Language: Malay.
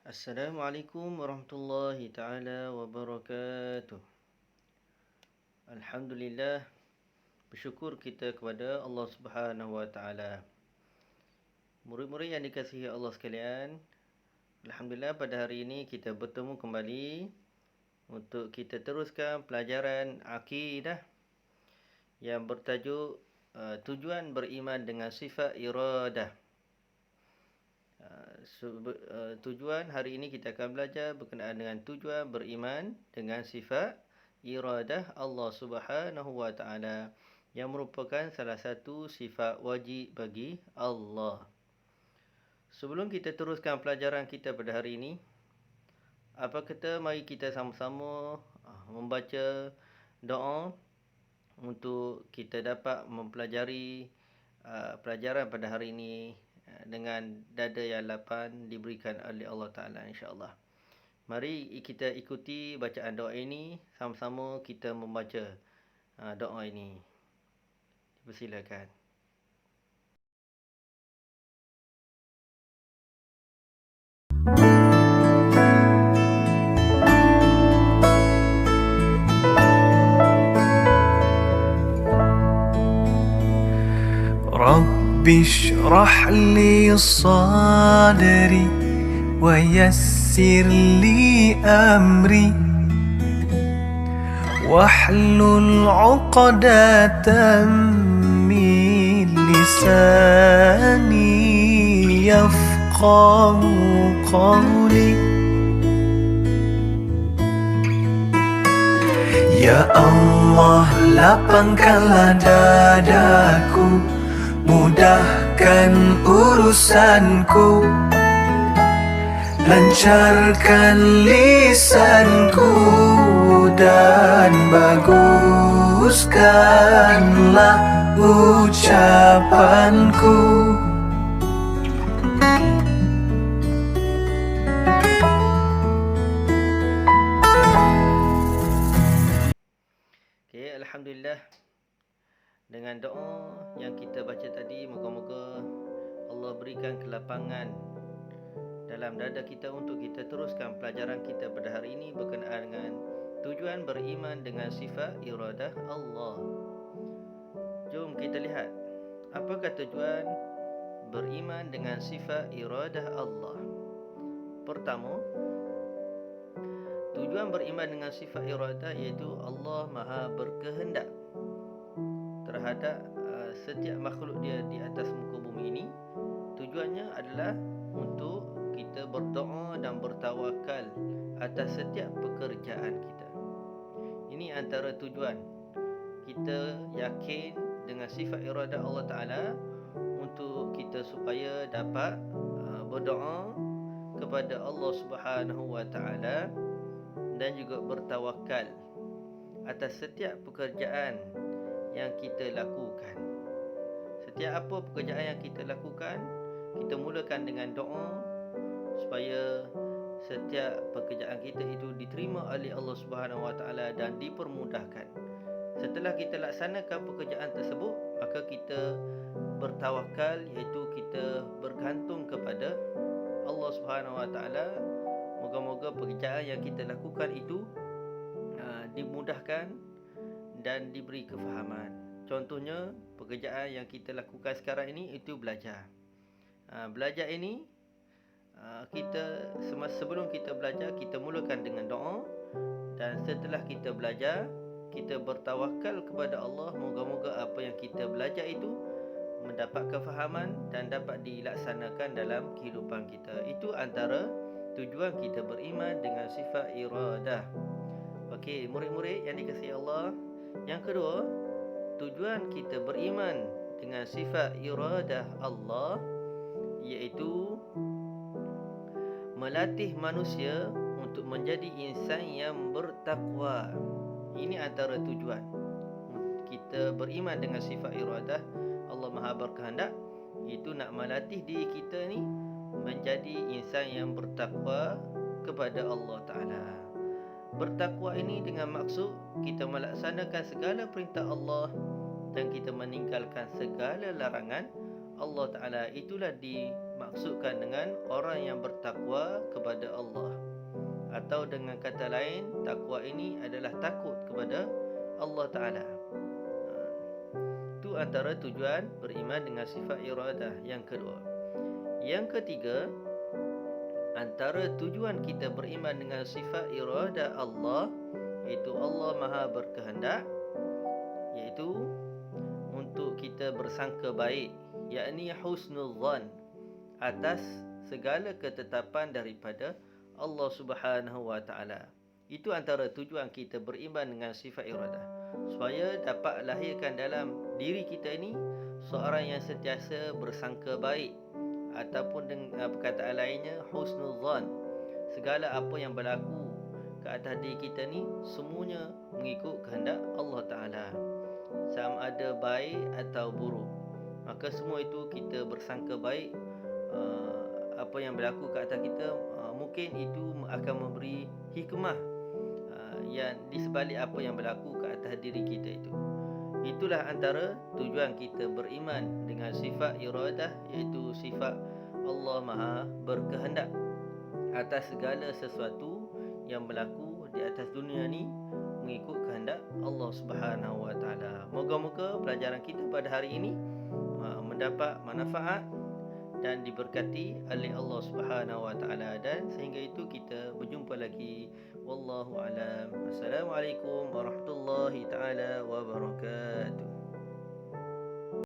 Assalamualaikum warahmatullahi taala wabarakatuh. Alhamdulillah, bersyukur kita kepada Allah Subhanahu wa taala. Murid-murid yang dikasihi Allah sekalian, alhamdulillah pada hari ini kita bertemu kembali untuk kita teruskan pelajaran akidah yang bertajuk tujuan beriman dengan sifat iradah. Tujuan hari ini kita akan belajar berkenaan dengan tujuan beriman dengan sifat iradah Allah Subhanahu wa taala yang merupakan salah satu sifat wajib bagi Allah. Sebelum kita teruskan pelajaran kita pada hari ini, apa kata mari kita sama-sama membaca doa untuk kita dapat mempelajari pelajaran pada hari ini dengan dada yang lapang diberikan oleh Allah Ta'ala, insya-Allah. Mari kita ikuti bacaan doa ini, sama-sama kita membaca doa ini. Persilakan. رب اشرح لي صدري ويسر لي أمري واحلل عقدة من لساني يفقه قولي Ya Allah, lapangkanlah dadaku, mudahkan urusanku, lancarkan lisanku, dan baguskanlah ucapanku. Alhamdulillah, dengan doa yang kita baca tadi, moga-moga Allah berikan kelapangan dalam dada kita untuk kita teruskan pelajaran kita pada hari ini berkenaan dengan tujuan beriman dengan sifat iradah Allah. Jom kita lihat apakah tujuan beriman dengan sifat iradah Allah. Pertama, tujuan beriman dengan sifat iradah iaitu Allah Maha berkehendak terhadap setiap makhluk dia di atas muka bumi ini. Tujuannya adalah untuk kita berdoa dan bertawakal atas setiap pekerjaan kita. Ini antara tujuan. Kita yakin dengan sifat iradah Allah Ta'ala untuk kita supaya dapat berdoa kepada Allah Subhanahu wa Ta'ala dan juga bertawakal atas setiap pekerjaan yang kita lakukan. Setiap apa pekerjaan yang kita lakukan, kita mulakan dengan doa supaya setiap pekerjaan kita itu diterima oleh Allah Subhanahu wa taala dan dipermudahkan. Setelah kita laksanakan pekerjaan tersebut, maka kita bertawakal, iaitu kita bergantung kepada Allah Subhanahu wa taala. Moga-moga pekerjaan yang kita lakukan itu dimudahkan dan diberi kefahaman. Contohnya, pekerjaan yang kita lakukan sekarang ini itu belajar. Belajar ini sebelum kita belajar, kita mulakan dengan doa, dan setelah kita belajar, kita bertawakal kepada Allah. Moga-moga apa yang kita belajar itu mendapat kefahaman dan dapat dilaksanakan dalam kehidupan kita. Itu antara tujuan kita beriman dengan sifat iradah. Okey, murid-murid yang dikasihi Allah, yang kedua, tujuan kita beriman dengan sifat iradah Allah iaitu melatih manusia untuk menjadi insan yang bertakwa. Ini antara tujuan kita beriman dengan sifat iradah Allah Maha berkehendak, itu nak melatih diri kita ni menjadi insan yang bertakwa kepada Allah Ta'ala. Bertakwa ini dengan maksud kita melaksanakan segala perintah Allah dan kita meninggalkan segala larangan Allah Ta'ala. Itulah dimaksudkan dengan orang yang bertakwa kepada Allah. Atau dengan kata lain, takwa ini adalah takut kepada Allah Ta'ala. Itu antara tujuan beriman dengan sifat iradah yang kedua. Yang ketiga, antara tujuan kita beriman dengan sifat iradah Allah, iaitu Allah Maha berkehendak, iaitu untuk kita bersangka baik, yakni husnul zan, atas segala ketetapan daripada Allah Subhanahu wa taala. Itu antara tujuan kita beriman dengan sifat iradah, supaya dapat lahirkan dalam diri kita ini seorang yang sentiasa bersangka baik, ataupun dengan perkataan lainnya husnul zan. Segala apa yang berlaku ke atas diri kita ni semuanya mengikut kehendak Allah Ta'ala, sama ada baik atau buruk. Maka semua itu kita bersangka baik. Apa yang berlaku ke atas kita, mungkin itu akan memberi hikmah yang di sebalik apa yang berlaku ke atas diri kita itu. Itulah antara tujuan kita beriman dengan sifat iradah, iaitu sifat Allah Maha berkehendak atas segala sesuatu yang berlaku di atas dunia ni mengikut kehendak Allah Subhanahu wa taala. Moga-moga pelajaran kita pada hari ini mendapat manfaat dan diberkati oleh Allah Subhanahu wa taala, dan sehingga itu kita berjumpa lagi. Wallahu alam. Assalamualaikum warahmatullahi taala wabarakatuh.